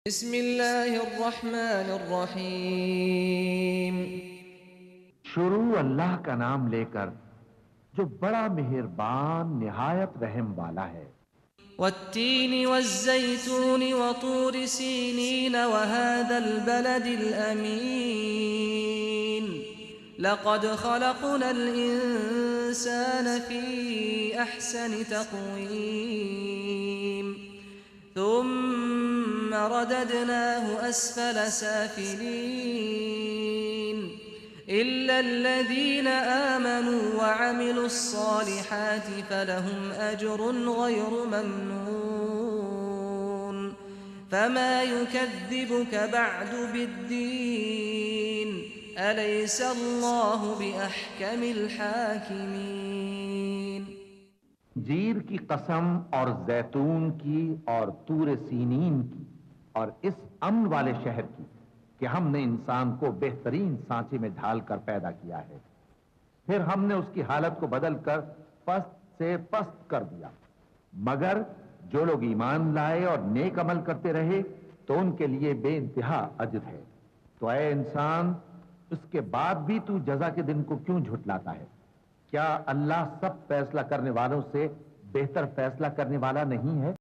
बिस्मिल्लाहिर्रहमानिर्रहीम। शुरू अल्लाह का नाम लेकर जो बड़ा मेहरबान निहायत रहम वाला है। वत्तीनि वज़्ज़ैतूनि वतूरि सीनीन वहादल बलदिल अमीन। लक़द ख़लक़नल इंसान फ़ी अहसनि तक़वीम। थुम्म रददनाहु अस्फल साफिलीन। इल्लल्लज़ीन आमनू वअमिलुस्सालिहाति फलहुम अज्रुन गैरु ममनून। फमा युकज़्ज़िबुक बअदु बिद्दीन। अलैसल्लाहु बिअहकमिल हाकिमीन। जीर की कसम और जैतून की और तूर सीनीन की और इस अमन वाले शहर की कि हमने इंसान को बेहतरीन सांचे में ढालकर पैदा किया है। फिर हमने उसकी हालत को बदलकर पस्त से पस्त कर दिया। मगर जो लोग ईमान लाए और नेक अमल करते रहे तो उनके लिए बेइंतहा अजर है। तो ऐ इंसान, उसके बाद भी तू जजा के दिन को क्यों झुटलाता है? क्या अल्लाह सब फैसला करने वालों से बेहतर फैसला करने वाला नहीं है?